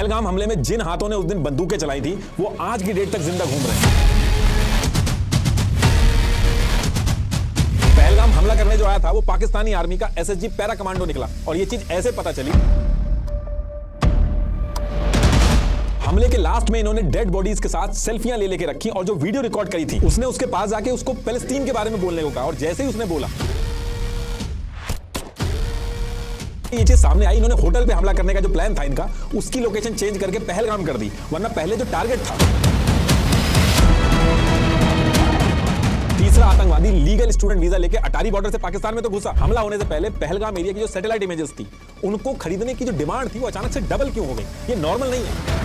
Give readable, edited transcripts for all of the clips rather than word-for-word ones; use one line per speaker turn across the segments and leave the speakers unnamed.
पहलगाम हमले में जिन हाथों ने उस दिन बंदूकें चलाई थी वो आज की डेट तक जिंदा घूम रहे हैं। पहलगाम हमला करने जो आया था वो पाकिस्तानी आर्मी का एसएसजी पैरा कमांडो निकला और ये चीज ऐसे पता चली, हमले के लास्ट में इन्होंने डेड बॉडीज के साथ सेल्फियां ले लेके रखी और जो वीडियो रिकॉर्ड करी थी उसने उसके पास जाके उसको पैलेस्टीन के बारे में बोलने को कहा और जैसे ही उसने बोला ये चीज सामने आई, इन्होंने होटल पे हमला करने का जो प्लान था इनका उसकी लोकेशन चेंज करके पहलगाम कर दी, वरना पहले जो टारगेट था। तीसरा आतंकवादी लीगल स्टूडेंट वीजा लेके अटारी बॉर्डर से पाकिस्तान में तो घुसा। हमला होने से पहले पहलगाम एरिया की जो सैटेलाइट इमेजेस थी उनको खरीदने की जो डिमांड थी वो अचानक से डबल क्यों हो गई, ये नॉर्मल नहीं है।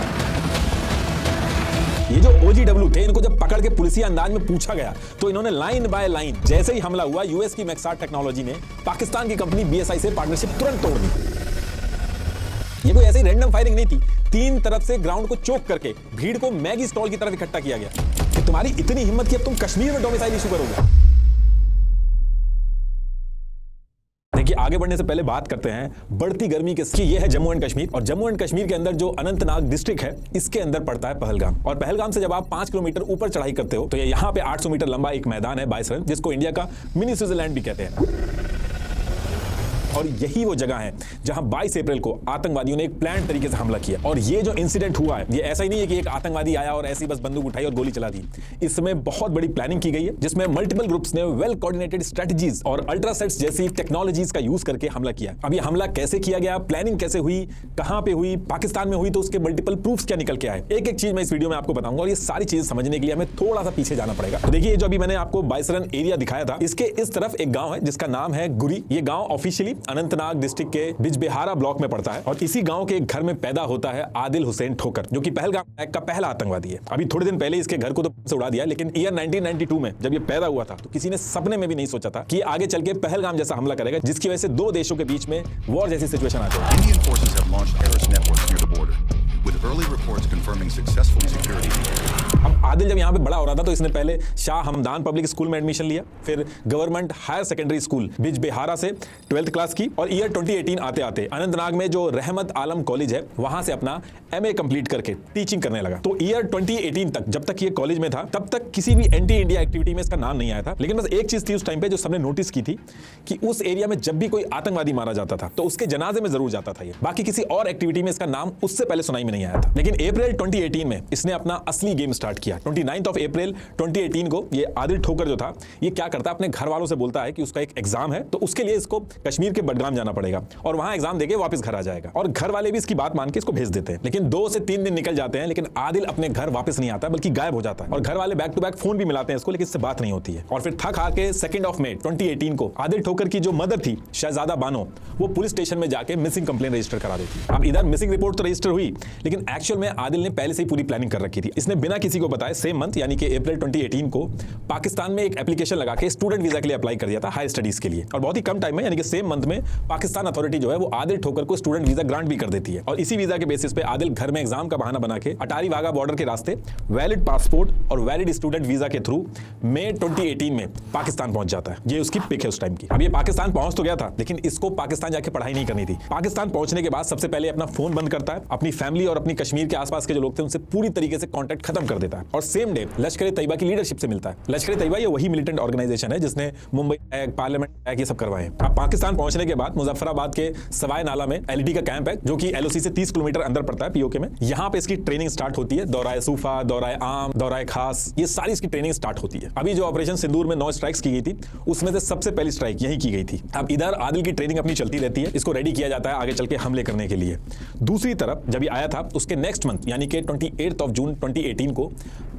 ये जो OGW थे इनको जब पकड़ के पुलिसिया अंदाज में पूछा गया तो इन्होंने लाइन बाय लाइन जैसे ही हमला हुआ यूएस की मैक्सार्ट टेक्नोलॉजी ने पाकिस्तान की कंपनी BSI से पार्टनरशिप तुरंत तोड़ दी। ये कोई ऐसी रैंडम फायरिंग नहीं थी, तीन तरफ से ग्राउंड को चोक करके भीड़ को मैगी स्टॉल की तरफ इकट्ठा किया गया कि तुम्हारी इतनी हिम्मत कि अब तुम कश्मीर में डोमिसाइल इशू करोगे। देखिए आगे बढ़ने से पहले बात करते हैं बढ़ती गर्मी के। ये है जम्मू एंड कश्मीर और जम्मू एंड कश्मीर के अंदर जो अनंतनाग डिस्ट्रिक्ट है इसके अंदर पड़ता है पहलगाम। और पहलगाम से जब आप 5 किलोमीटर ऊपर चढ़ाई करते हो तो ये यहाँ पे 800 मीटर लंबा एक मैदान है बाइसरन, जिसको इंडिया का मिनी स्विट्जरलैंड भी कहते हैं। और यही वो जगह है जहां 22 अप्रैल को आतंकवादियों ने एक प्लान तरीके से हमला किया। और ये जो इंसिडेंट हुआ है ये ऐसा ही नहीं है कि एक आतंकवादी आया और ऐसी बस बंदूक उठाई और गोली चला दी। इसमें बहुत बड़ी प्लानिंग की गई है जिसमें मल्टीपल ग्रुप्स ने वेल कोऑर्डिनेटेड स्ट्रेटजीज और अल्ट्रासेट्स जैसी टेक्नोलॉजीज का यूज करके हमला किया। अब ये हमला कैसे किया गया, प्लानिंग कैसे हुई, कहां पे हुई, पाकिस्तान में हुई तो उसके मल्टीपल प्रूफ्स क्या निकल के आए, एक एक चीज मैं इस वीडियो में आपको बताऊंगा। और ये सारी चीज समझने के लिए हमें थोड़ा सा पीछे जाना पड़ेगा। तो देखिए जो अभी मैंने आपको बाइसरन एरिया दिखाया था इसके इस तरफ एक गांव है जिसका नाम है गुरी। ये गांव ऑफिशियली अनंतनाग डिस्ट्रिक्ट के बिजबेहारा ब्लॉक में पड़ता है और इसी गांव के एक घर में पैदा होता है आदिल हुसैन ठोकर, जो कि पहलगाम अटैक का पहला आतंकवादी है। अभी थोड़े दिन पहले इसके घर को तो से उड़ा दिया, लेकिन ईयर 1992 में जब ये पैदा हुआ था तो किसी ने सपने में भी नहीं सोचा था कि आगे चल के पहलगाम जैसा हमला करेगा जिसकी वजह से दो देशों के बीच में वॉर जैसी सिचुएशन आ जाए।
Indian forces have launched terrorist networks near the border, with early reports confirming successful security.
अब आदिल जब यहाँ पे बड़ा हो रहा था तो इसने पहले शाह हमदान पब्लिक स्कूल में एडमिशन लिया, फिर government higher secondary school Bijbehara से 12th क्लास की और ईयर 2018 आते आते अनंतनाग में जो रहमत आलम कॉलेज है वहां से अपना MA कंप्लीट करके टीचिंग करने लगा। तो ईयर 2018 तक जब तक ये कॉलेज में था तब तक किसी भी एंटी इंडिया एक्टिविटी में इसका नाम नहीं आया था। लेकिन बस एक चीज थी उस टाइम पे जो सबने नोटिस की थी कि उस एरिया में जब भी कोई आतंकवादी मारा जाता था तो उसके जनाजे में जरूर जाता था ये, बाकी किसी और एक्टिविटी में इसका नाम उससे पहले सुनाई में नहीं आया था। लेकिन अप्रैल 2018 में इसने अपना असली गेम स्टार्ट किया। 29 अप्रैल 2018 को ये आदिल ठोकर जो था ये क्या करता है, अपने घर वालों से बोलता है कि उसका एक एग्जाम है तो उसके लिए इसको कश्मीर के बडगाम जाना पड़ेगा और वहां एग्जाम देके वापस घर आ जाएगा। और घर वाले भी इसकी बात मान के इसको भेज देते हैं। लेकिन 2 से 3 दिन निकल जाते हैं लेकिन आदिल अपने घर वापस नहीं आता बल्कि गायब हो जाता है। और घर वाले बैक टू बैक फोन भी मिलाते हैं इसको लेकिन इससे बात नहीं होती है। और फिर थक हार के 2 मई 2018 को आदिल ठोकर की जो मदर थी शहजादा बानो वो पुलिस स्टेशन में जाके मिसिंग कंप्लेंट रजिस्टर करा देती है। अब इधर मिसिंग रिपोर्ट तो रजिस्टर हुई लेकिन एक्चुअल में आदिल ने पहले से ही पूरी प्लानिंग कर रखी थी। इसने बिना किसी को बताए सेम मंथ यानी कि अप्रैल 2018 को पाकिस्तान में एक एप्लीकेशन लगा के स्टूडेंट वीजा के लिए अप्लाई कर दिया था हायर स्टडीज के लिए। और बहुत ही कम टाइम में यानी कि सेम मंथ में पाकिस्तान अथॉरिटी जो है वो आदिल ठोकर को स्टूडेंट वीजा ग्रांट भी कर देती है। और इसी वीजा के बेसिस पे आदिल घर में एग्जाम का बहाना बना के अटारी वाघा बॉर्डर के रास्ते वैलिड पासपोर्ट और वैलिड स्टूडेंट वीजा के थ्रू मई 2018 में पाकिस्तान पहुंच जाता है। ये उसकी पिक है उस टाइम की। अब ये पाकिस्तान पहुंच तो गया था लेकिन इसको पाकिस्तान जाके पढ़ाई नहीं करनी थी। पाकिस्तान पहुंचने के बाद सबसे पहले अपना फोन बंद करता है, अपनी फैमिली और अपनी कश्मीर के आसपास के जो लोग थे उनसे पूरी तरीके से कॉन्टैक्ट खत्म कर देता है और सेम डे लश्कर-ए-तैयबा की लीडरशिप से मिलता है। लश्कर-ए-तैयबा ये वही मिलिटेंट ऑर्गेनाइजेशन है जिसने मुंबई अटैक, पार्लियामेंट अटैक ये सब करवाए हैं। अब पाकिस्तान पहुंचने के बाद मुजफ्फराबाद के सवाई नाला में LED का कैंप है जो कि LOC से 30 किलोमीटर अंदर पड़ता है POK में। यहाँ पे इसकी ट्रेनिंग स्टार्ट होती है। दौराए सूफा, दौराए आम, दौराए खास, ये सारी इसकी ट्रेनिंग स्टार्ट होती है। अभी जो ऑपरेशन सिंदूर में 9 स्ट्राइक्स की गई थी उसमें से सबसे पहली स्ट्राइक यही की गई थी। अब इधर आदिल की ट्रेनिंग अपनी चलती रहती है, इसको रेडी किया जाता है आगे चल के हमले करने के लिए। दूसरी तरफ जब ये आया था उसके नेक्स्ट मंथ यानी कि 28 जून 2018 को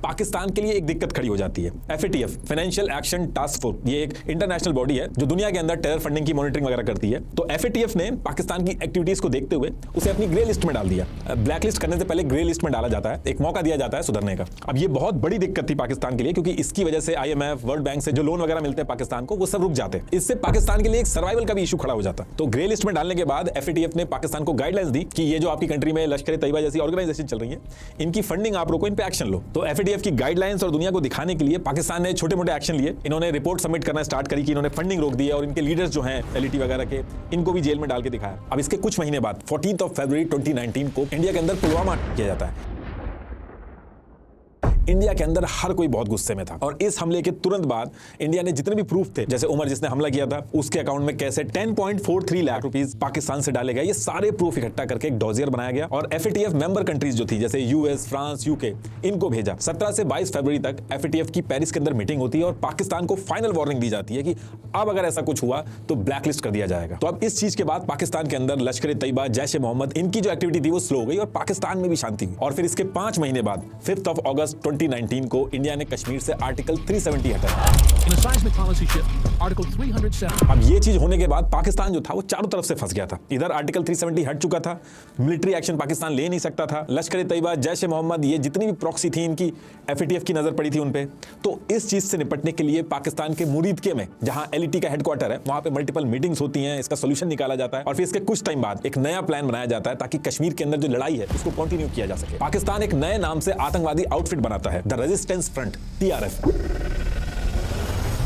पाकिस्तान के लिए एक दिक्कत खड़ी हो जाती है। FATF financial action task force ये एक इंटरनेशनल बॉडी है जो दुनिया के अंदर टेरर फंडिंग की मॉनिटरिंग वगैरह करती है। तो FATF ने पाकिस्तान की एक्टिविटीज को देखते हुए उसे अपनी ग्रे लिस्ट में डाल दिया। ब्लैक लिस्ट करने से पहले ग्रे लिस्ट में डाला जाता है, एक मौका दिया जाता है सुधरने का। अब ये बहुत बड़ी दिक्कत थी पाकिस्तान के लिए क्योंकि इसकी वजह से IMF, वर्ल्ड बैंक से जो लोन वगैरह मिलते हैं पाकिस्तान को वो सब रुक जाते हैं। इससे पाकिस्तान के लिए एक सर्वाइवल का भी इशू खड़ा हो जाता। तो ग्रे लिस्ट में डालने के बाद FATF ने पाकिस्तान को गाइडलाइंस दी कि ये जो आपकी कंट्री में लश्कर-ए-तैयबा जैसी ऑर्गेनाइजेशन चल रही है इनकी फंडिंग आप रोको, इन पे एक्शन लो। तो FATF एफएटीएफ की गाइडलाइंस और दुनिया को दिखाने के लिए पाकिस्तान ने छोटे मोटे एक्शन लिए। इन्होंने रिपोर्ट सबमिट करना स्टार्ट करी कि इन्होंने फंडिंग रोक दी है और इनके लीडर्स जो हैं एलईटी वगैरह के, इनको भी जेल में डाल के दिखाया। अब इसके कुछ महीने बाद 14 फरवरी 2019 को इंडिया के अंदर पुलवामा किया जाता है। इंडिया के अंदर हर कोई बहुत गुस्से में था और इस हमले के तुरंत बाद इंडिया ने जितने भी प्रूफ थे, जैसे उमर जिसने हमला किया था उसके अकाउंट में कैसे 10.43 लाख रुपीस पाकिस्तान से डाले गए, ये सारे प्रूफ इकट्ठा करके एक डॉजियर बनाया गया और एफएटीएफ मेंबर कंट्रीज जो थी जैसे यूएस, फ्रांस, यूके, इनको भेजा। 17 से 22 फरवरी तक एफएटीएफ की पेरिस के अंदर मीटिंग होती है और पाकिस्तान को फाइनल वार्निंग दी जाती है कि अब अगर ऐसा कुछ हुआ तो ब्लैकलिस्ट कर दिया जाएगा। तो अब इस चीज के बाद पाकिस्तान के अंदर लश्कर तैयबा, जैश ए मोहम्मद, इनकी जो एक्टिविटी थी वो स्लो हो गई और पाकिस्तान में भी शांति हुई। और फिर इसके 5 महीने बाद 5 अगस्त 2019 को इंडिया ने कश्मीर से आर्टिकल 370 हटाया। अब ये चीज होने के बाद पाकिस्तान जो था वो चारों तरफ से फंस गया था। इधर आर्टिकल 370 हट चुका था, मिलिट्री एक्शन पाकिस्तान ले नहीं सकता था, लश्कर तैयबा, जैश ए मोहम्मद, ये जितनी भी प्रॉक्सी थी इनकी एफएटीएफ की नजर पड़ी थी उन पे। तो इस चीज से निपटने के लिए पाकिस्तान के मुरीदके में, जहां एलईटी का हेडक्वार्टर है, वहां पे मल्टीपल मीटिंग्स होती हैं, इसका सोल्यूशन निकाला जाता है और फिर इसके कुछ टाइम बाद एक नया प्लान बनाया जाता है ताकि कश्मीर के अंदर जो लड़ाई है उसको कंटिन्यू किया जा सके। पाकिस्तान एक नए नाम से आतंकवादी आउटफिट बनाता है, the resistance front, TRF।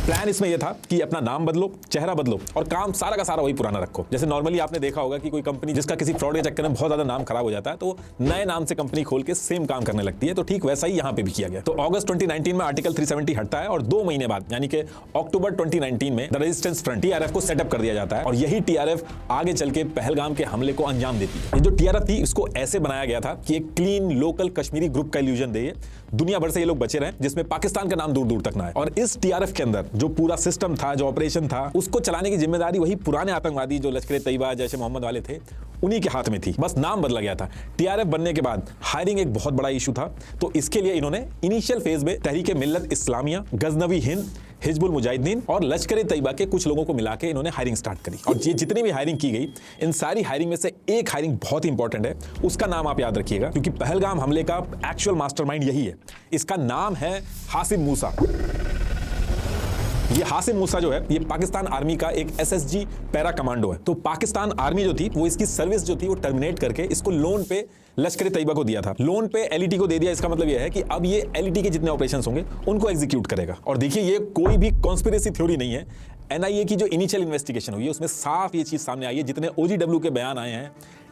Plan इसमें यह था कि अपना नाम बदलो, चेहरा बदलो और काम सारा का सारा वही पुराना रखो। जैसे नॉर्मली आपने देखा होगा कि कोई कंपनी जिसका किसी फ्रॉड के चक्कर में बहुत ज्यादा नाम खराब हो जाता है तो नए नाम से कंपनी खोल के सेम काम करने लगती है, तो ठीक वैसा ही यहां पे भी किया गया। तो अगस्त 2019 में आर्टिकल 370 हटता है और 2 महीने बाद यानी कि अक्टूबर 2019 में द रेजिस्टेंस फ्रंट, TRF को सेटअप कर दिया जाता है और यही TRF आगे चल के पहलगाम के हमले को अंजाम देती है। ये जो TRF थी इसको ऐसे बनाया गया था कि एक क्लीन लोकल कश्मीरी ग्रुप का इल्यूजन दे, दुनिया भर से ये लोग बचे रहे जिसमें पाकिस्तान का नाम दूर दूर तक ना है। और इस TRF के अंदर जो पूरा सिस्टम था, जो ऑपरेशन था, उसको चलाने की जिम्मेदारी वही पुराने आतंकवादी जो लश्कर तैयबा, जैश ए मोहम्मद वाले थे, उन्हीं के हाथ में थी। बस नाम बदला गया था। TRF बनने के बाद हायरिंग एक बहुत बड़ा इशू था, तो इसके लिए इन्होंने इनिशियल फेज में तहरीक मिल्लत इस्लामिया, गजनवी हिंद, हिजबुल मुजाहिदीन और लश्कर तैयबा के कुछ लोगों को मिला के इन्होंने हायरिंग स्टार्ट करी। और ये जितनी भी हायरिंग की गई, इन सारी हायरिंग में से एक हायरिंग बहुत ही इंपॉर्टेंट है, उसका नाम आप याद रखिएगा क्योंकि पहलगाम हमले का एक्चुअल मास्टरमाइंड यही है। इसका नाम है हासिम मूसा। ये हासिम मूसा जो है ये पाकिस्तान आर्मी का एक SSG पैरा कमांडो है। तो पाकिस्तान आर्मी जो थी वो इसकी सर्विस जो थी वो टर्मिनेट करके इसको लोन पे लश्कर तैयबा को दिया था, लोन पे एलईटी को दे दिया। इसका मतलब ये है कि अब ये एलईटी के जितने ऑपरेशंस होंगे उनको एग्जीक्यूट करेगा। और देखिए ये कोई भी कॉन्स्पिरेसी थ्योरी नहीं है। NIA की जो इनिशियल इन्वेस्टिगेशन हुई है उसमें साफ ये चीज सामने आई है, जितने OGW के बयान आए हैं,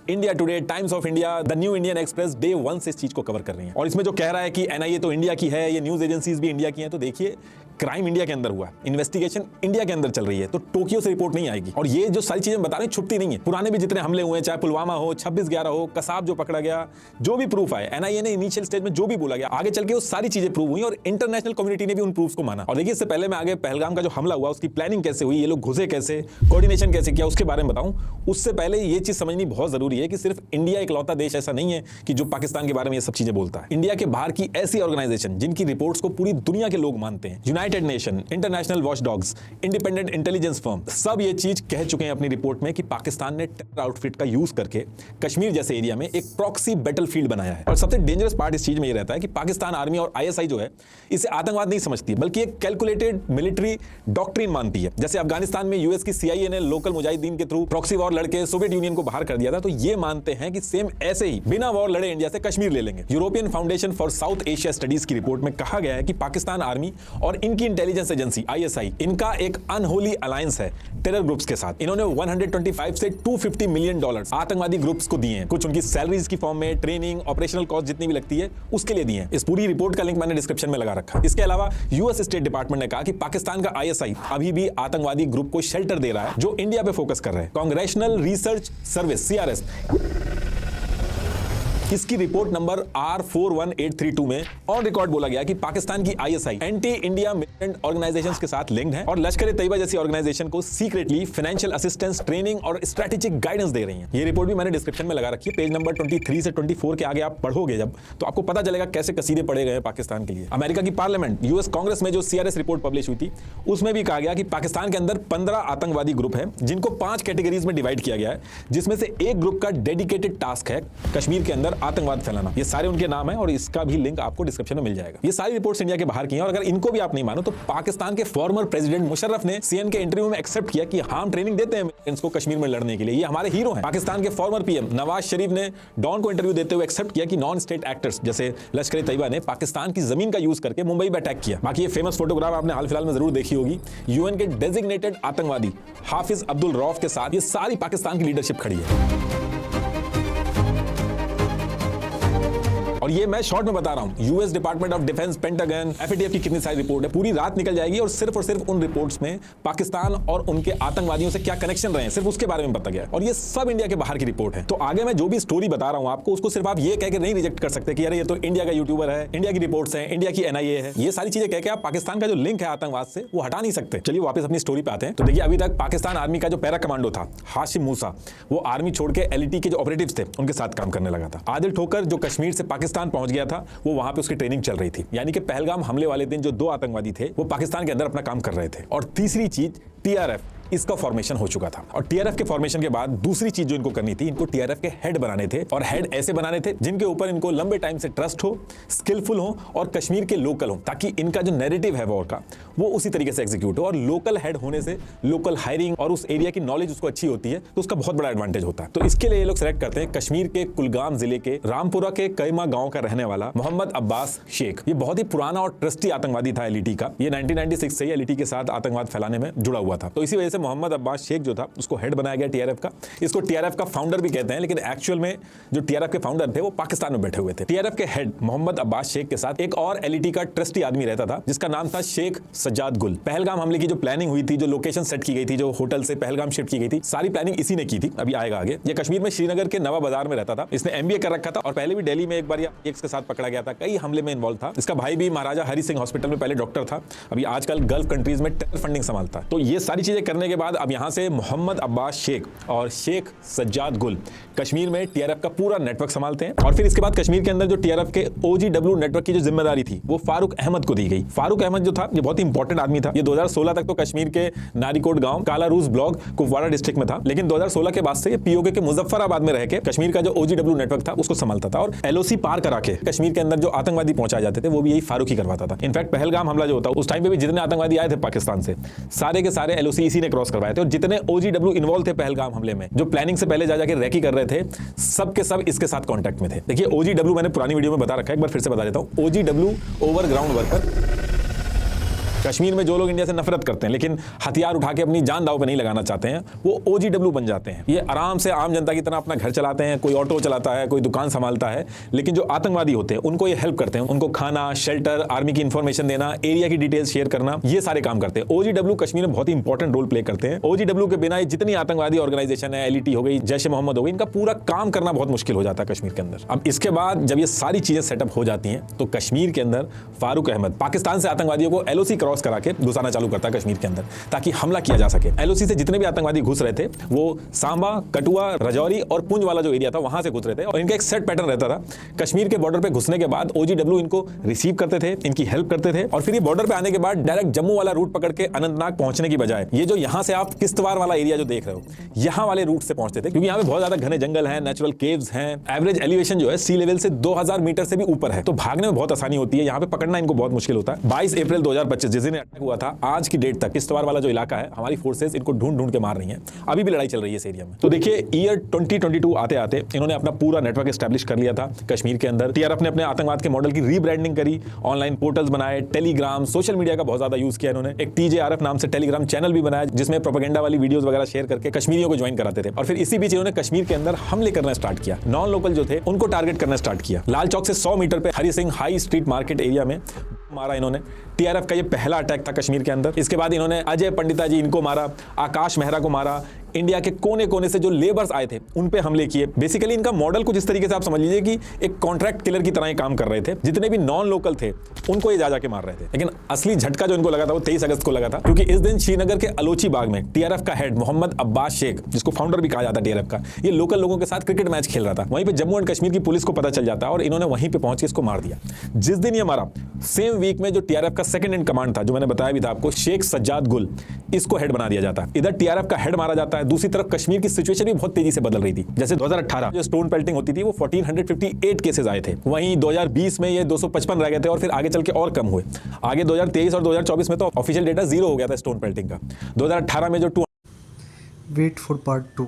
India today, times of India, the new Indian express day 1 से इस चीज को कवर कर रही है। और इसमें जो कह रहा है कि NIA तो इंडिया की है, ये न्यूज एजेंसीज भी इंडिया की हैं, तो देखिए क्राइम इंडिया के अंदर हुआ है, इन्वेस्टिगेशन इंडिया के अंदर चल रही है, तो टोक्यो से रिपोर्ट नहीं आएगी। और ये जो सारी चीजें बता रहे हैं छुपती नहीं है। पुराने भी जितने हमले हुए, चाहे पुलवामा हो, 26/11 हो, कसाब जो पकड़ा गया, जो भी प्रूफ आए, NIA ने इनिशियल स्टेज में जो भी बोला गया, आगे चल के वो सारी चीजें प्रूव हुई और इंटरनेशनल कम्युनिटी ने भी उन प्रूफ को माना। और देखिए इससे पहले मैं आगे पहलगाम का जो हमला हुआ उसकी प्लानिंग कैसे हुई, ये लोग घुसे कैसे, कोऑर्डिनेशन कैसे किया, उसके बारे में बताऊं। उससे पहले ये चीज समझनी बहुत जरूरी है कि सिर्फ इंडिया इकलौता देश ऐसा नहीं है कि जो पाकिस्तान के बारे में ये सब चीजें बोलता है। इंडिया के बाहर की ऐसी ऑर्गेनाइजेशन जिनकी रिपोर्ट्स को पूरी दुनिया के लोग मानते हैं, United Nation, international watchdogs, independent intelligence firm, सब ये चीज कह चुके हैं अपनी रिपोर्ट में कि पाकिस्तान ने टेरर आउटफिट का यूज करके कश्मीर जैसे एरिया में एक प्रॉक्सी बैटलफील्ड बनाया है। और सबसे डेंजरस पार्ट इस चीज में ये रहता है कि पाकिस्तान आर्मी और ISI जो है इसे आतंकवाद नहीं समझती बल्कि एक कैलकुलेटेड मिलिट्री डॉक्ट्रिन मानती है। जैसे अफगानिस्तान में US की CIA ने लोकल मुजाहिदीन के थ्रू प्रॉक्सी वॉर लड़के सोवियत यूनियन को बाहर कर दिया था, तो ये मानते हैं कि सेम ऐसे ही बिना वॉर लड़े इंडिया से कश्मीर ले लेंगे। European foundation for south Asia studies की रिपोर्ट में कहा गया है कि पाकिस्तान आर्मी और इनकी इंटेलिजेंस एजेंसी ISI, इनका एक अनहोली अलायंस है टेरर ग्रुप्स के साथ। इन्होंने 125 से 250 मिलियन डॉलर आतंकवादी ग्रुप्स को दिए हैं, कुछ उनकी सैलरीज की फॉर्म में, ट्रेनिंग, ऑपरेशनल कॉस्ट जितनी भी लगती है उसके लिए दिए हैं। इस पूरी रिपोर्ट का लिंक मैंने डिस्क्रिप्शन में लगा रखा है। इसके अलावा US स्टेट डिपार्टमेंट ने कहा कि पाकिस्तान का ISI अभी भी आतंकवादी ग्रुप को शेल्टर दे रहा है जो इंडिया पे फोकस कर रहे हैं। कांग्रेशनल रिसर्च सर्विस CRS इसकी रिपोर्ट नंबर R41832 में ऑन रिकॉर्ड बोला गया कि पाकिस्तान की ISI anti India militant organisations के साथ लिंक्ड है और लश्कर तैयबा जैसी ऑर्गेनाइजेशन को सीक्रेटली फाइनेंशियल असिस्टेंस, ट्रेनिंग और स्ट्रेटेजिक गाइडेंस दे रही है। ये रिपोर्ट भी मैंने डिस्क्रिप्शन में लगा रखी है। पेज नंबर 23 से 24 के आगे आप पढ़ोगे जब, तो आपको पता चलेगा कैसे कसीदे पड़े गए पाकिस्तान के लिए। अमेरिका की पार्लियामेंट, US कांग्रेस में जो CRS रिपोर्ट पब्लिश हुई थी उसमें भी कहा गया कि पाकिस्तान के अंदर 15 आतंकवादी ग्रुप है जिनको 5 कैटेगरीज में डिवाइड किया गया है, जिसमें से एक ग्रुप का डेडिकेटेड टास्क है कश्मीर के अंदर आतंकवाद फैलाना, ये सारे उनके नाम है और इसका भी लिंक आपको डिस्क्रिप्शन में मिल जाएगा। ये सारी रिपोर्ट्स इंडिया के बाहर की हैं और अगर इनको भी आप नहीं मानो तो पाकिस्तान के फॉर्मर प्रेसिडेंट मुशर्रफ ने सीएन के इंटरव्यू में एक्सेप्ट किया कि हम ट्रेनिंग देते हैं इनको कश्मीर में लड़ने के लिए, ये हमारे हीरो हैं। पाकिस्तान के फॉर्मर पीएम नवाज शरीफ ने डॉन को इंटरव्यू देते हुए एक्सेप्ट किया कि नॉन स्टेट एक्टर्स जैसे लश्कर ए तैयबा ने पाकिस्तान की जमीन का यूज करके मुंबई में अटैक किया। बाकी ये फेमस फोटोग्राफ आपने हाल फिलहाल में जरूर देखी होगी, यूएन के डेजिग्नेटेड आतंकवादी हाफिज अब्दुल रऊफ के साथ ये सारी पाकिस्तान की लीडरशिप खड़ी है। और ये मैं शॉर्ट में बता रहा हूं, US department of defence, pentagon, FATF की कितनी सारी रिपोर्ट है, पूरी रात निकल जाएगी और सिर्फ उन रिपोर्ट्स में पाकिस्तान और उनके आतंकवादियों से क्या कनेक्शन रहे हैं सिर्फ उसके बारे में बताया गया। और ये सब इंडिया के बाहर की रिपोर्ट है। तो आगे मैं जो भी स्टोरी बता रहा हूं आपको, उसको सिर्फ आप ये कह के नहीं रिजेक्ट कर सकते कि अरे ये तो इंडिया का यूट्यूबर है, इंडिया की रिपोर्ट्स है, इंडिया की एनआईए है, ये सारी चीजें कह के आप पाकिस्तान का जो लिंक है आतंकवाद से वो हटा नहीं सकते। चलिए वापस अपनी स्टोरी पे आते हैं। तो देखिए अभी तक पाकिस्तान आर्मी का जो पैरा कमांडो था हाशिम मूसा, वो आर्मी छोड़ के एलईटी के जो ऑपरेटिव्स थे उनके साथ काम करने लगा था। आदिल ठोकर जो कश्मीर से पाकिस्तान पहुंच गया था, वो वहां पे उसकी ट्रेनिंग चल रही थी। यानी कि पहलगाम हमले वाले दिन जो 2 आतंकवादी थे वो पाकिस्तान के अंदर अपना काम कर रहे थे। और तीसरी चीज टीआरएफ, इसका फॉर्मेशन हो चुका था। और टीआरएफ के फॉर्मेशन के बाद दूसरी चीज जो इनको करनी थी, इनको टीआरएफ के हेड बनाने थे। और हेड ऐसे बनाने थे जिनके ऊपर इनको लंबे टाइम से ट्रस्ट हो, स्किलफुल हो और कश्मीर के लोकल हो, ताकि इनका जो नैरेटिव है वॉर का वो उसी तरीके से एग्जीक्यूट हो। और लोकल हेड होने से लोकल हायरिंग और उस एरिया की नॉलेज उसको अच्छी होती है, तो उसका बहुत बड़ा एडवांटेज होता है। तो इसके लिए ये लोग सेलेक्ट करते हैं कश्मीर के कुलगाम जिले के रामपुरा के कैमा गांव का रहने वाला मोहम्मद अब्बास शेख। ये बहुत ही पुराना और ट्रस्टी आतंकवादी था एलईटी का। ये 1996 से ही एलईटी के साथ आतंकवाद फैलाने में जुड़ा हुआ था। तो इसी वजह से मोहम्मद अब्बास शेख जो था उसको हेड बनाया गया टीआरएफ का। इसको टीआरएफ का फाउंडर भी कहते हैं, लेकिन एक्चुअल में जो टीआरएफ के फाउंडर थे वो पाकिस्तान में बैठे हुए थे। टीआरएफ के हेड मोहम्मद अब्बास शेख के साथ एक और एलईटी का ट्रस्टी आदमी रहता था जिसका नाम था शेख सज्जाद गुल। पहलगाम हमले की जो प्लानिंग हुई थी, जो लोकेशन सेट की गई थी, जो होटल से पहलगाम शिफ्ट की गई थी, सारी प्लानिंग इसी ने की थी। अभी आएगा आगे। ये कश्मीर में श्रीनगर के नवा बाजार में रहता था। इसने एमबीए कर रखा था और पहले भी दिल्ली में एक बार के साथ पकड़ा गया था, कई हमले में इन्वॉल्व था। इसका भाई भी महाराजा हरि सिंह हॉस्पिटल में पहले डॉक्टर था, अभी आजकल गल्फ कंट्रीज में टेरर फंडिंग संभालता है। तो ये सारी चीजें करने के बाद अब यहां से मोहम्मद अब्बास शेख और शेख सज्जाद गुल कश्मीर में टीआरएफ का पूरा नेटवर्क संभालते हैं। और फिर इसके बाद कश्मीर के अंदर जो टीआरएफ के ओजीडब्ल्यू नेटवर्क की जो जिम्मेदारी थी वो फारूक अहमद को दी गई। फारूक अहमद जो था ये बहुत ही इंपॉर्टेंट आदमी था। ये 2016 तक तो कश्मीर के नारीकोट गांव, कालारूस ब्लॉक, कुपवाड़ा डिस्ट्रिक्ट में था, लेकिन 2016 के बाद से ये पीओके के मुजफ्फराबाद में रह के कश्मीर का जो ओजीडब्ल्यू नेटवर्क था उसको संभालता था। और एलओसी पार करा के कश्मीर के अंदर जो आतंकवादी पहुंचाए जाते थे वो भी यही फारूक ही करवाता था। इनफैक्ट पहलगाम हमला जो होता उस टाइम पे भी जितने आतंकवादी आए थे पाकिस्तान से, सारे के सारे एलओसी इसी ने क्रॉस करवाए थे। और जितने ओजीडब्ल्यू इन्वॉल्व थे पहलगाम हमले में, जो प्लानिंग से पहले जाके रैकी कर रहे थे, सब के सब इसके साथ कांटेक्ट में थे। देखिए ओजीडब्ल्यू मैंने पुरानी वीडियो में बता रखा है, एक बार फिर से बता देता हूं। ओजीडब्ल्यू ओवरग्राउंड वर्कर, कश्मीर में जो लोग इंडिया से नफरत करते हैं लेकिन हथियार उठा के अपनी जान दांव पे नहीं लगाना चाहते हैं, वो ओजीडब्ल्यू बन जाते हैं। ये आराम से आम जनता की तरह अपना घर चलाते हैं, कोई ऑटो चलाता है, कोई दुकान संभालता है, लेकिन जो आतंकवादी होते हैं उनको ये हेल्प करते हैं, उनको खाना, शेल्टर, आर्मी की इंफॉर्मेशन देना, एरिया की डिटेल्स शेयर करना, ये सारे काम करते हैं। ओजीडब्ल्यू कश्मीर में बहुत ही इंपॉर्टेंट रोल प्ले करते हैं। ओजीडब्ल्यू के बिना जितनी आतंकवादी ऑर्गेनाइजेशन है, एलईटी हो गई, जैश ए मोहम्मद हो गई, इनका पूरा काम करना बहुत मुश्किल हो जाता है कश्मीर के अंदर। अब इसके बाद जब ये सारी चीजें सेटअप हो जाती हैं तो कश्मीर के अंदर फारूक अहमद पाकिस्तान से आतंकवादियों को एलओसी क्रॉस करा के घुसाना चालू करता है कश्मीर के अंदर, ताकि हमला किया जा सके। एलओसी से जितने भी आतंकवादी घुस रहे थे वो सांबा, कठुआ, राजौरी और पुंछ वाला जो एरिया था वहां से घुस रहे थे। और इनका एक सेट पैटर्न रहता था। कश्मीर के बॉर्डर पे घुसने के बाद ओजीडब्ल्यू इनको रिसीव करते थे, इनकी हेल्प करते थे, और फिर ये बॉर्डर पे आने के बाद डायरेक्ट जम्मू वाला रूट पकड़ के अनंतनाग पहुंचने की बजाय ये जो यहां से आप किश्तवाड़ वाला एरिया जो देख रहे हो, यहां वाले रूट से पहुंचते थे, क्योंकि यहां पे बहुत ज्यादा घने जंगल हैं, नेचुरल केव्स हैं, एवरेज एलिवेशन जो है सी लेवल से 2000 मीटर से भी ऊपर है, तो भागने में बहुत आसानी होती है। यहां पे पकड़ना इनको बहुत मुश्किल होता है। 22 अप्रैल 2025 जिस दिन अटैक हुआ था, आज की डेट तक किश्तवाड़ वाला जो इलाका है, हमारी फोर्सेस इनको ढूंढ के मार रही हैं। अभी भी लड़ाई चल रही है इस एरिया में। तो देखिए ईयर 2022 आते आते इन्होंने अपना पूरा नेटवर्क एस्टैब्लिश कर लिया था कश्मीर के अंदर। टीआरएफ ने अपने आतंकवाद के मॉडल की रीब्रांडिंग करी, ऑनलाइन पोर्टल्स बनाए, टेलीग्राम, सोशल मीडिया का बहुत ज्यादा यूज किया इन्होंने। एक टीजेआरएफ नाम से टेलीग्राम चैनल भी बनाया जिसमें प्रोपेगेंडा वाली वीडियोस वगैरह शेयर करके कश्मीरियों को ज्वाइन कराते थे। और फिर इसी बीच इन्होंने कश्मीर के अंदर हमले करना स्टार्ट किया। नॉन लोकल जो थे उनको टारगेट करना स्टार्ट किया। लाल चौक से 100 मीटर पे Hari Singh high street market area में मारा इन्होंने। टीआरएफ का ये पहला अटैक था कश्मीर के अंदर। इसके बाद इन्होंने अजय पंडिता जी इनको मारा, आकाश मेहरा को मारा, इंडिया के कोने कोने से जो लेबर्स आए थे उन पे हमले किए। बेसिकली इनका मॉडल कुछ इस तरीके से आप समझ लीजिए कि एक कॉन्ट्रैक्ट किलर की तरह ही काम कर रहे थे। जितने भी नॉन लोकल थे उनको ये जा के मार रहे थे। लेकिन असली झटका जो इनको लगा था वो 23 अगस्त को लगा था, क्योंकि इस दिन श्रीनगर के अलोची बाग में टीआरएफ का हेड मोहम्मद अब्बास शेख, जिसको फाउंडर भी कहा जाता है टीआरएफ का, ये लोकल लोगों के साथ क्रिकेट मैच खेल रहा था। वहीं पे जम्मू एंड कश्मीर की पुलिस को पता चल जाता है और इन्होंने वहीं पे पहुंच के इसको मार दिया। जिस दिन ये मारा, सेम वीक में जो टीआरएफ का सेकंड इन कमांड था, जो मैंने बताया भी था आपको, शेख सज्जाद गुल, इसको हेड बना दिया जाता है। इधर टीआरएफ का हेड मारा जाता है, दूसरी तरफ कश्मीर की सिचुएशन भी बहुत तेजी से बदल रही थी। जैसे 2018 जो स्टोन पेल्टिंग होती थी वो 1458 केसेस आए थे, वहीं 2020 में ये 255 रह गए थे और फिर आगे चल के और कम हुए। आगे 2023 और 2024 में तो ऑफिशियल डेटा 0 हो गया था स्टोन पेल्टिंग का। 2018 में जो
Wait for part 2.